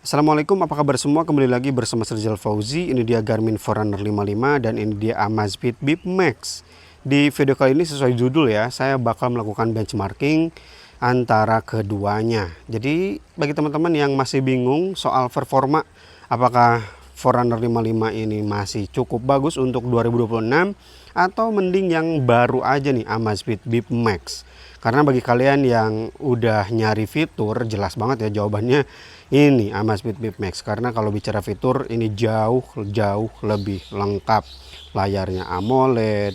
Assalamualaikum, apa kabar semua? Kembali lagi bersama Serjal Fauzi. Ini dia Garmin Forerunner 55 dan ini dia Amazfit Bip Max. Di video kali ini sesuai judul ya, saya bakal melakukan benchmarking antara keduanya. Jadi bagi teman-teman yang masih bingung soal performa, apakah Forerunner 55 ini masih cukup bagus untuk 2026 atau mending yang baru aja nih, Amazfit Bip Max. Karena bagi kalian yang udah nyari fitur, jelas banget ya jawabannya ini Amazfit Bip Max. Karena kalau bicara fitur ini jauh lebih lengkap. Layarnya AMOLED,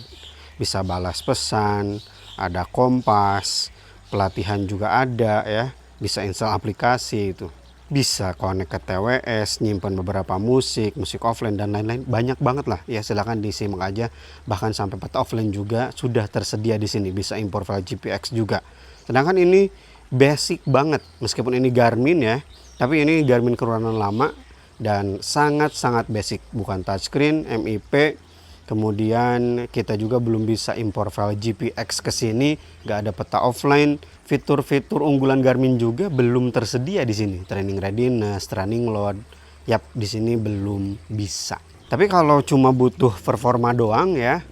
bisa balas pesan, ada kompas, pelatihan juga ada ya, bisa install aplikasi itu. Bisa connect ke TWS, nyimpan beberapa musik offline dan lain-lain, banyak banget lah ya. Silahkan disimak aja, bahkan sampai peta offline juga sudah tersedia di sini, bisa impor file GPX juga. Sedangkan ini basic banget, meskipun ini Garmin ya, tapi ini Garmin keluaran lama dan sangat basic, bukan touchscreen, MIP. Kemudian kita juga belum bisa impor file GPX ke sini, nggak ada peta offline. Fitur-fitur unggulan Garmin juga belum tersedia di sini. Training readiness, training load, yap di sini belum bisa. Tapi kalau cuma butuh performa doang ya,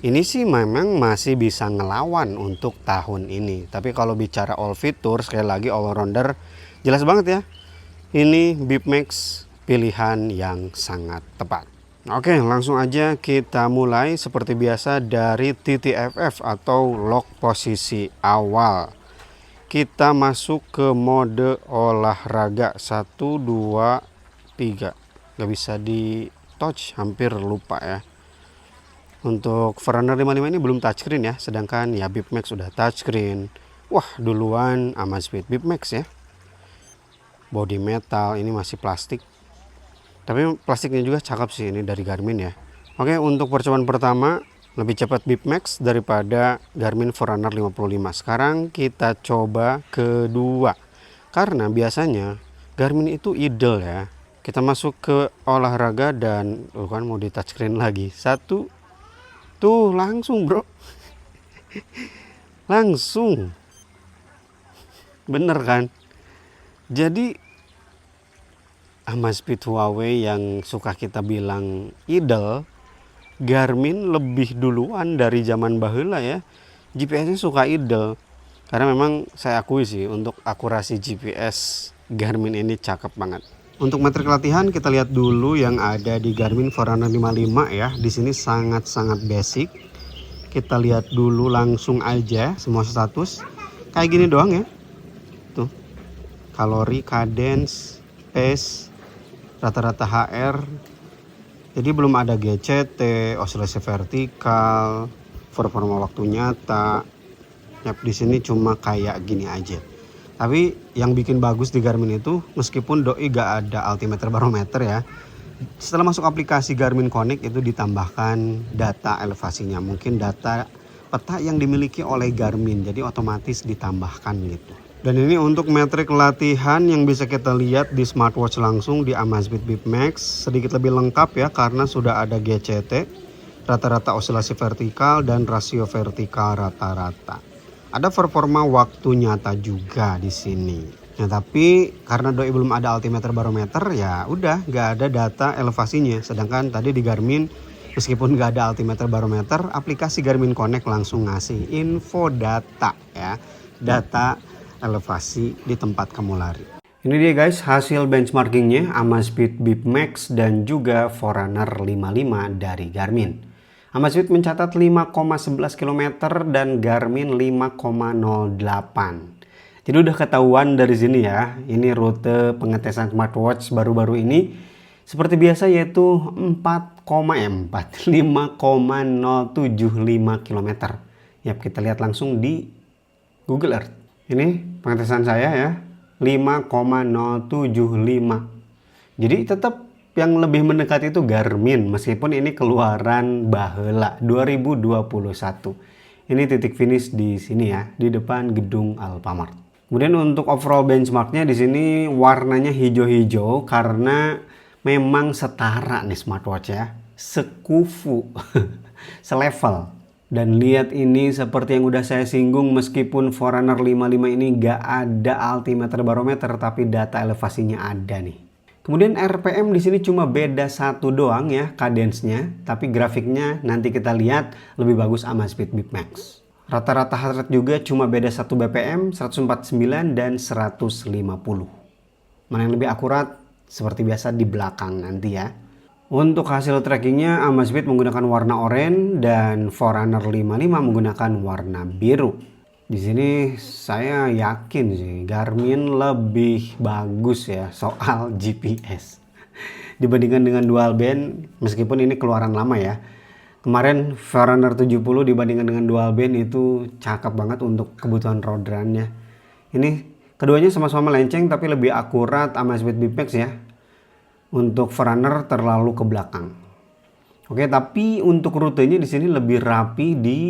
ini sih memang masih bisa ngelawan untuk tahun ini. Tapi kalau bicara all fitur, sekali lagi all rounder, jelas banget ya. Ini Bip Max pilihan yang sangat tepat. Oke, langsung aja kita mulai seperti biasa dari TTFF atau lock posisi awal. Kita masuk ke mode olahraga 1, 2, 3. Gak bisa di touch, hampir lupa ya. Untuk Forerunner 55 ini belum touchscreen ya, sedangkan ya Bip Max sudah touchscreen. Wah, duluan Amazfit Bip Max ya. Body metal, ini masih plastik. Tapi plastiknya juga cakep sih ini dari Garmin ya. Oke, untuk percobaan pertama lebih cepat Bip Max daripada Garmin Forerunner 55. Sekarang kita coba kedua. Karena biasanya Garmin itu idle ya. Kita masuk ke olahraga dan kan mau di touchscreen lagi. 1, tuh langsung bro. Langsung. Bener kan? Jadi Amazfit Huawei yang suka kita bilang idle, Garmin lebih duluan dari zaman baheula ya. GPS-nya suka idle. Karena memang saya akui sih untuk akurasi GPS Garmin ini cakep banget. Untuk metrik latihan kita lihat dulu yang ada di Garmin Forerunner 55 ya. Di sini sangat basic. Kita lihat dulu langsung aja semua status. Kayak gini doang ya. Tuh. Kalori, cadence, pace, rata-rata HR. Jadi belum ada GCT, oscillasi vertikal, performa waktu nyata. Yap, di sini cuma kayak gini aja. Tapi yang bikin bagus di Garmin itu, meskipun doi gak ada altimeter barometer ya, setelah masuk aplikasi Garmin Connect itu ditambahkan data elevasinya, mungkin data peta yang dimiliki oleh Garmin, jadi otomatis ditambahkan gitu. Dan ini untuk metrik latihan yang bisa kita lihat di smartwatch langsung di Amazfit Bip Max. Sedikit lebih lengkap ya karena sudah ada GCT, rata-rata osilasi vertikal dan rasio vertikal rata-rata. Ada performa waktu nyata juga di sini. Nah tapi karena doi belum ada altimeter barometer ya udah nggak ada data elevasinya. Sedangkan tadi di Garmin meskipun nggak ada altimeter barometer, aplikasi Garmin Connect langsung ngasih info data ya. Data elevasi di tempat kamu lari. Ini dia guys hasil benchmarkingnya Amazfit Bip Max dan juga Forerunner 55 dari Garmin. Amazfit mencatat 5,11 km dan Garmin 5,08. Jadi udah ketahuan dari sini ya. Ini rute pengetesan smartwatch baru-baru ini seperti biasa yaitu 5,075 km. Yap, kita lihat langsung di Google Earth. Ini pengetesan saya ya 5,075. Jadi tetap yang lebih mendekati itu Garmin meskipun ini keluaran baheula 2021. Ini titik finish di sini ya di depan gedung Alfamart. Kemudian untuk overall benchmarknya di sini warnanya hijau-hijau karena memang setara nih smartwatch ya, sekufu, selevel. Dan lihat ini seperti yang udah saya singgung, meskipun Forerunner 55 ini gak ada altimeter barometer tapi data elevasinya ada nih. Kemudian RPM di sini cuma beda satu doang ya cadence-nya, tapi grafiknya nanti kita lihat lebih bagus Amazfit Bip Max. Rata-rata heart rate juga cuma beda 1 BPM, 149 dan 150. Mana yang lebih akurat? Seperti biasa di belakang nanti ya. Untuk hasil trackingnya Amazfit menggunakan warna oranye dan Forerunner 55 menggunakan warna biru. Di sini saya yakin sih Garmin lebih bagus ya soal GPS dibandingkan dengan dual band, meskipun ini keluaran lama ya. Kemarin Forerunner 70 dibandingkan dengan dual band itu cakep banget untuk kebutuhan road run-nya. Ini keduanya sama-sama melenceng tapi lebih akurat Amazfit Bip Max ya. Untuk Forerunner terlalu ke belakang. Oke, tapi untuk rutenya di sini lebih rapi di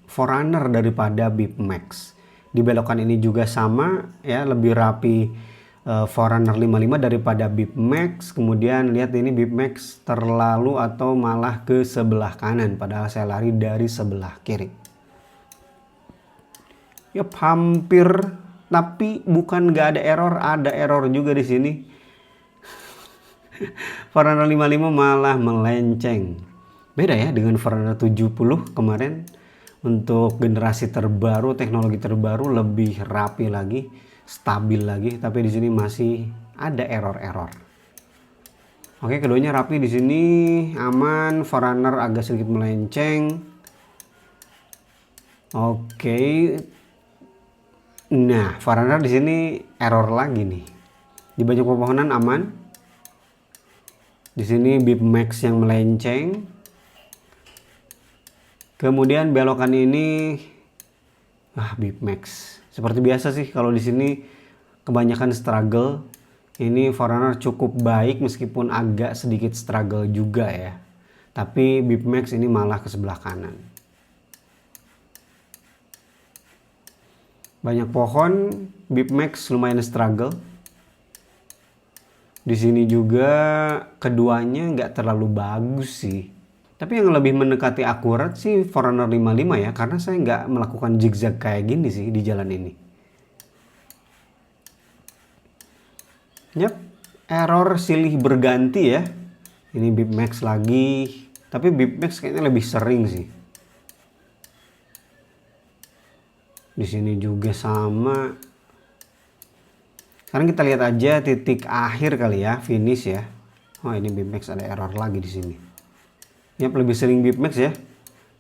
Forerunner daripada Bip Max. Di belokan ini juga sama ya, lebih rapi Forerunner 55 daripada Bip Max. Kemudian lihat ini Bip Max terlalu atau malah ke sebelah kanan, padahal saya lari dari sebelah kiri. Yap, hampir, tapi bukan nggak ada error juga di sini. Forerunner 55 malah melenceng. Beda ya dengan Forerunner 70 kemarin. Untuk generasi terbaru, teknologi terbaru lebih rapi lagi, stabil lagi, tapi di sini masih ada error-error. Oke, keduanya rapi di sini, aman. Forerunner agak sedikit melenceng. Oke. Nah, Forerunner di sini error lagi nih. Di banyak pepohonan aman. Di sini Bip Max yang melenceng. Kemudian belokan ini Bip Max. Seperti biasa sih kalau di sini kebanyakan struggle. Ini Forerunner cukup baik meskipun agak sedikit struggle juga ya. Tapi Bip Max ini malah ke sebelah kanan. Banyak pohon, Bip Max lumayan struggle. Di sini juga keduanya nggak terlalu bagus sih. Tapi yang lebih mendekati akurat sih Forerunner 55 ya, karena saya nggak melakukan zigzag kayak gini sih di jalan ini. Yap, error silih berganti ya. Ini Bip Max lagi, tapi Bip Max kayaknya lebih sering sih. Di sini juga sama. Sekarang kita lihat aja titik akhir kali ya, finish ya. Oh, ini Bip Max ada error lagi di sini. Yap, lebih sering Bip Max ya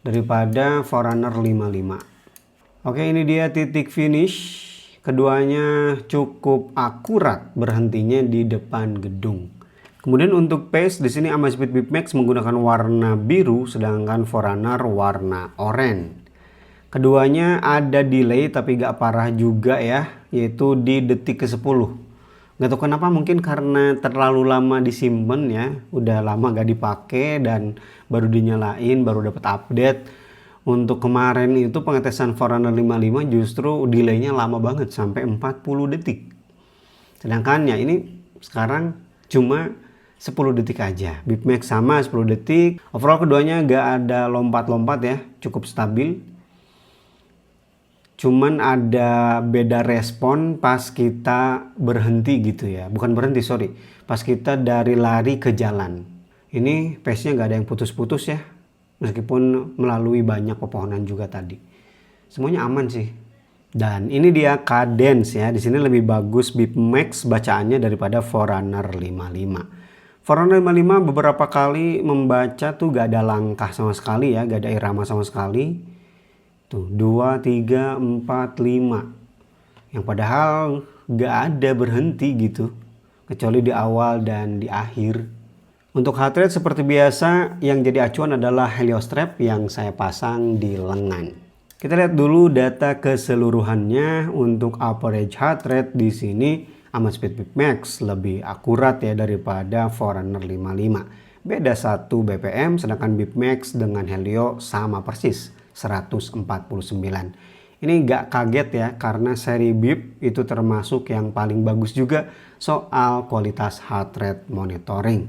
daripada Forerunner 55. Oke, ini dia titik finish. Keduanya cukup akurat berhentinya di depan gedung. Kemudian untuk pace di sini Amazfit Bip Max menggunakan warna biru sedangkan Forerunner warna oranye. Keduanya ada delay tapi gak parah juga ya, yaitu di detik ke-10. Gak tahu kenapa, mungkin karena terlalu lama disimpan ya, udah lama gak dipakai dan baru dinyalain, baru dapat update. Untuk kemarin itu pengetesan Forerunner 55 justru delaynya lama banget sampai 40 detik. Sedangkan ya ini sekarang cuma 10 detik aja. Bip Max sama 10 detik. Overall keduanya gak ada lompat-lompat ya, cukup stabil. Cuman ada beda respon pas kita berhenti gitu ya. Bukan berhenti, sorry. Pas kita dari lari ke jalan. Ini pace-nya nggak ada yang putus-putus ya. Meskipun melalui banyak pepohonan juga tadi. Semuanya aman sih. Dan ini dia cadence ya. Di sini lebih bagus Bip Max bacaannya daripada Forerunner 55. Forerunner 55 beberapa kali membaca tuh gak ada langkah sama sekali ya. Gak ada irama sama sekali. Tuh, 2, 3, 4, 5. Yang padahal gak ada berhenti gitu. Kecuali di awal dan di akhir. Untuk heart rate seperti biasa yang jadi acuan adalah Helio Strap yang saya pasang di lengan. Kita lihat dulu data keseluruhannya. Untuk average heart rate di sini Amazfit Bip Max lebih akurat ya daripada Forerunner 55. Beda 1 BPM sedangkan Bip Max dengan Helio sama persis. 149. Ini nggak kaget ya karena seri Bip itu termasuk yang paling bagus juga soal kualitas heart rate monitoring.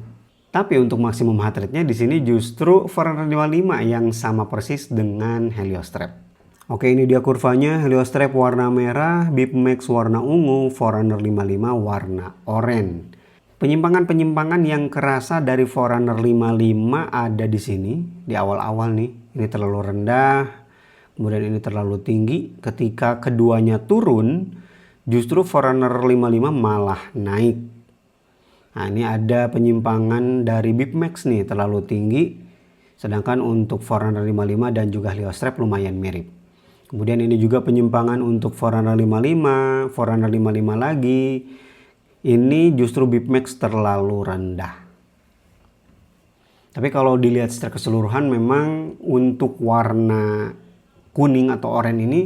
Tapi untuk maksimum heart rate-nya di sini justru Forerunner 55 yang sama persis dengan Helio Strap. Oke, ini dia kurvanya. Helio Strap warna merah, Bip Max warna ungu, Forerunner 55 warna oranye. Penyimpangan-penyimpangan yang kerasa dari Forerunner 55 ada di sini, di awal-awal nih. Ini terlalu rendah, kemudian ini terlalu tinggi. Ketika keduanya turun, justru Forerunner 55 malah naik. Nah, ini ada penyimpangan dari BIPMAX nih, terlalu tinggi. Sedangkan untuk Forerunner 55 dan juga Clio Strap lumayan mirip. Kemudian ini juga penyimpangan untuk Forerunner 55, Forerunner 55 lagi. Ini justru BIPMAX terlalu rendah. Tapi kalau dilihat secara keseluruhan memang untuk warna kuning atau oranye ini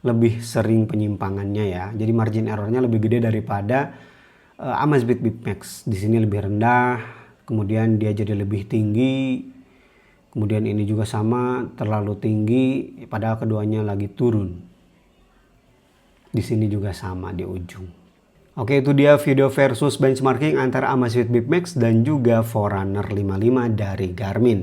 lebih sering penyimpangannya ya. Jadi margin errornya lebih gede daripada Amazfit BIPMAX. Di sini lebih rendah, kemudian dia jadi lebih tinggi. Kemudian ini juga sama, terlalu tinggi, padahal keduanya lagi turun. Di sini juga sama di ujung. Oke, itu dia video versus benchmarking antara Amazfit BIPMAX dan juga Forerunner 55 dari Garmin.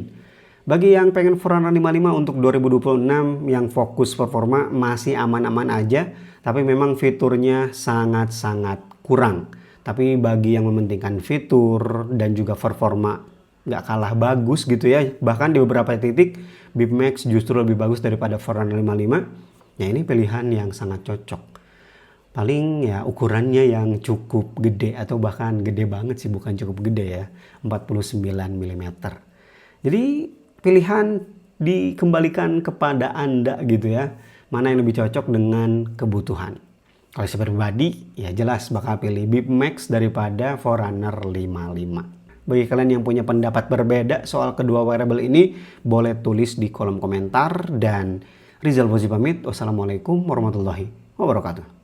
Bagi yang pengen Forerunner 55 untuk 2026 yang fokus performa masih aman-aman aja, tapi memang fiturnya sangat-sangat kurang. Tapi bagi yang mementingkan fitur dan juga performa nggak kalah bagus gitu ya, bahkan di beberapa titik BIPMAX justru lebih bagus daripada Forerunner 55, ya ini pilihan yang sangat cocok. Paling ya ukurannya yang cukup gede atau bahkan gede banget sih, bukan cukup gede ya, 49 mm. Jadi pilihan dikembalikan kepada Anda gitu ya, mana yang lebih cocok dengan kebutuhan. Kalau saya pribadi ya jelas bakal pilih BIPMAX daripada Forerunner 55. Bagi kalian yang punya pendapat berbeda soal kedua wearable ini, boleh tulis di kolom komentar. Dan Rizal Fauzi pamit. Wassalamualaikum warahmatullahi wabarakatuh.